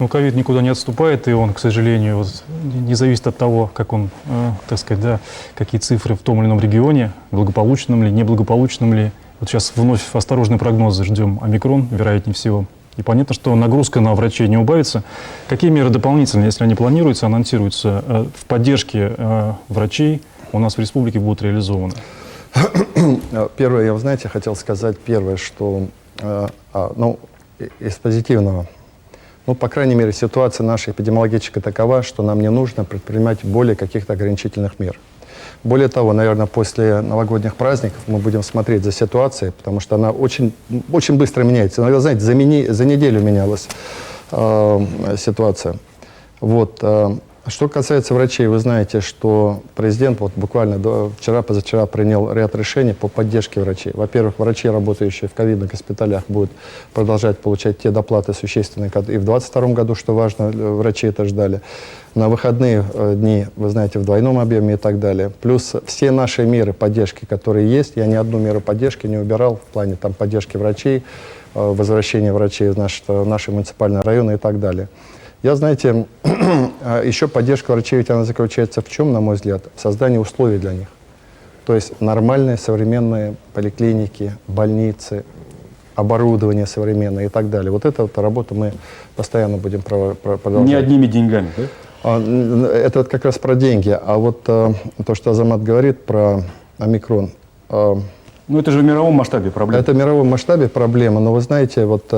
Ну, ковид никуда не отступает, и он, к сожалению, вот, не зависит от того, как он, так сказать, да, какие цифры в том или ином регионе, благополучном ли, неблагополучном ли. Вот сейчас вновь осторожные прогнозы ждем. Омикрон, вероятнее всего. И понятно, что нагрузка на врачей не убавится. Какие меры дополнительные, если они планируются, анонсируются, в поддержке врачей у нас в республике будут реализованы? Первое, я, знаете, хотел сказать первое, что из позитивного. Ну, по крайней мере, ситуация наша эпидемиологическая такова, что нам не нужно предпринимать более каких-то ограничительных мер. Более того, наверное, после новогодних праздников мы будем смотреть за ситуацией, потому что она очень, очень быстро меняется. Иногда, знаете, за неделю менялась ситуация. Вот. Что касается врачей, вы знаете, что президент вот буквально вчера-позавчера принял ряд решений по поддержке врачей. Во-первых, врачи, работающие в ковидных госпиталях, будут продолжать получать те доплаты существенные, и в 2022 году, что важно, врачи это ждали. На выходные дни, вы знаете, в двойном объеме и так далее. Плюс все наши меры поддержки, которые есть, я ни одну меру поддержки не убирал в плане там, поддержки врачей, возвращения врачей в наши муниципальные районы и так далее. Я, знаете, еще поддержка врачей, ведь она заключается в чем, на мой взгляд? В создании условий для них. То есть нормальные современные поликлиники, больницы, оборудование современное и так далее. Вот эту вот работу мы постоянно будем продолжать. Не одними деньгами, да? Это вот как раз про деньги. А вот то, что Азамат говорит про омикрон. Ну, это же в мировом масштабе проблема. Это в мировом масштабе проблема. Но вы знаете, вот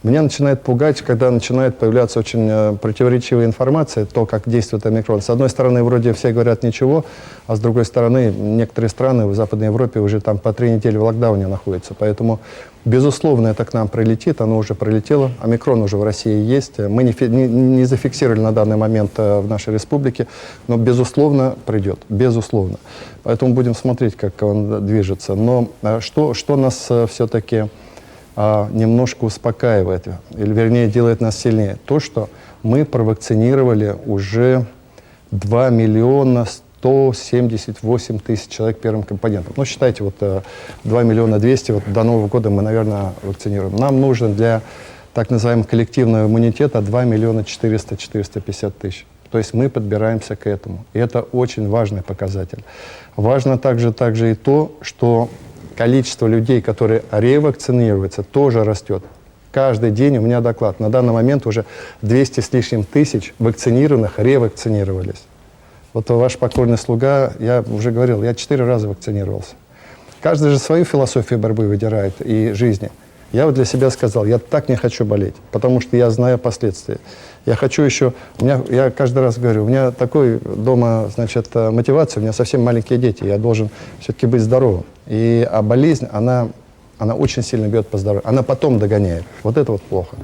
меня начинает пугать, когда начинает появляться очень противоречивая информация, то, как действует омикрон. С одной стороны, вроде все говорят ничего, а с другой стороны, некоторые страны в Западной Европе уже там по 3 недели в локдауне находятся. Поэтому, безусловно, это к нам прилетит, оно уже прилетело. Омикрон уже в России есть. Мы не зафиксировали на данный момент в нашей республике, но, безусловно, придет. Безусловно. Поэтому будем смотреть, как он движется. Но что нас все-таки немножко успокаивает, или вернее делает нас сильнее, то, что мы провакцинировали уже 2 миллиона 178 тысяч человек первым компонентом. Ну, считайте, вот 2 миллиона 200, вот до Нового года мы, наверное, вакцинируем. Нам нужно для так называемого коллективного иммунитета 2 миллиона 400-450 тысяч. То есть мы подбираемся к этому. И это очень важный показатель. Важно также и то, что количество людей, которые ревакцинируются, тоже растет. Каждый день у меня доклад. На данный момент уже 200 с лишним тысяч вакцинированных ревакцинировались. Вот ваш покорный слуга, я уже говорил, я 4 раза вакцинировался. Каждый же свою философию борьбы выдирает и жизни. Я вот для себя сказал, я так не хочу болеть, потому что я знаю последствия. Я хочу еще, я каждый раз говорю, у меня такой дома, значит, мотивация, у меня совсем маленькие дети, я должен все-таки быть здоровым. А болезнь, она очень сильно бьет по здоровью, она потом догоняет. Вот это вот плохо.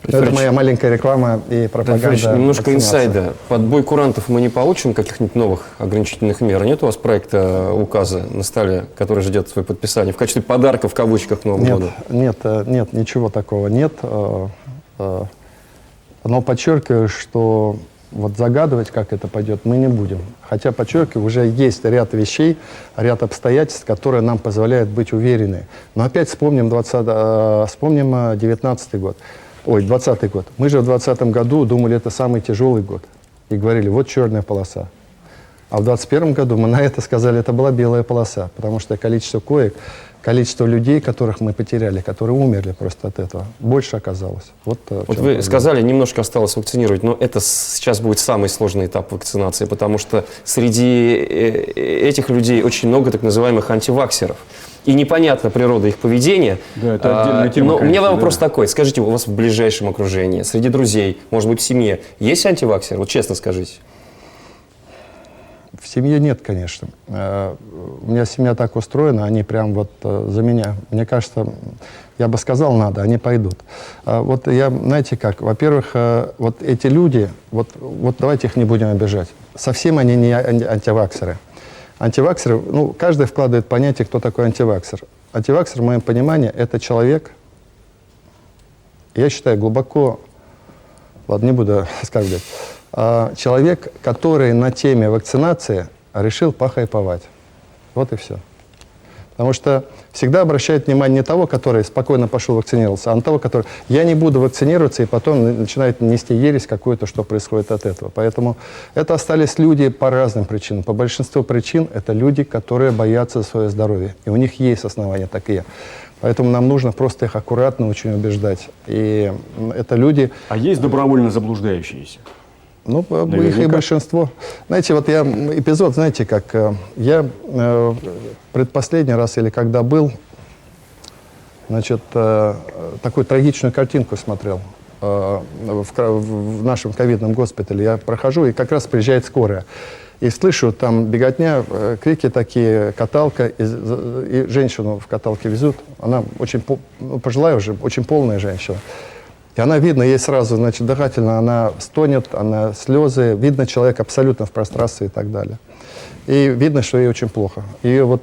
Это моя маленькая реклама и пропаганда. Немножко инсайда. Под бой курантов мы не получим каких-нибудь новых ограничительных мер? Нет у вас проекта указа на столе, который ждет свое подписание в качестве подарка в кавычках к Новому году? Нет, ничего такого нет. Но подчеркиваю, что вот загадывать, как это пойдет, мы не будем. Хотя, подчеркиваю, уже есть ряд вещей, ряд обстоятельств, которые нам позволяют быть уверены. Но опять вспомним 19-й год. Ой, 20-й год. Мы же в 2020 году думали, это самый тяжелый год. И говорили, вот черная полоса. А в 2021 году мы на это сказали, это была белая полоса. Потому что количество коек, количество людей, которых мы потеряли, которые умерли просто от этого, больше оказалось. Вот вы сказали, немножко осталось вакцинировать, но это сейчас будет самый сложный этап вакцинации, потому что среди этих людей очень много так называемых антиваксеров. И непонятна природа их поведения. Да, это отдельная тема, но конечно, у меня вопрос такой. Скажите, у вас в ближайшем окружении, среди друзей, может быть, в семье, есть антиваксеры? Вот честно скажите. В семье нет, конечно. У меня семья так устроена, они прям вот за меня. Мне кажется, я бы сказал, надо, они пойдут. Вот я, знаете как, во-первых, вот эти люди, вот давайте их не будем обижать. Совсем они не антиваксеры. Антиваксеры, ну, каждый вкладывает понятие, кто такой антиваксер. Антиваксер, в моем понимании, это человек, я считаю, глубоко, ладно, не буду оскорблять, человек, который на теме вакцинации решил похайповать. Вот и все. Потому что всегда обращают внимание не того, который спокойно пошел вакцинировался, а на того, который «я не буду вакцинироваться», и потом начинает нести ересь какую-то, что происходит от этого. Поэтому это остались люди по разным причинам. По большинству причин это люди, которые боятся за свое здоровье. И у них есть основания такие. Поэтому нам нужно просто их аккуратно очень убеждать. И это люди... А есть добровольно заблуждающиеся? Ну, их и Наверняка. большинство. Знаете, вот я эпизод, знаете, как я предпоследний раз или когда был, значит, такую трагичную картинку смотрел в нашем ковидном госпитале. Я прохожу, и как раз приезжает скорая. И слышу, там беготня, крики такие, каталка, и женщину в каталке везут. Она очень пожилая уже, очень полная женщина. И она, видно, ей сразу, значит, дыхательно, она стонет, она слезы, видно, человек абсолютно в прострации и так далее. И видно, что ей очень плохо. Ее вот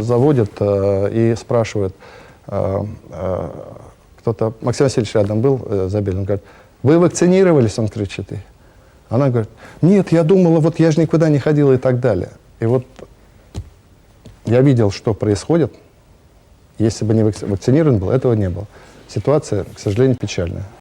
заводят и спрашивают, кто-то, Максим Васильевич рядом был, Забелин, говорит, вы вакцинировались, он кричит ей. Она говорит, нет, я думала, вот я же никуда не ходила и так далее. И вот я видел, что происходит, если бы не вакцинирован был, этого не было. Ситуация, к сожалению, печальная.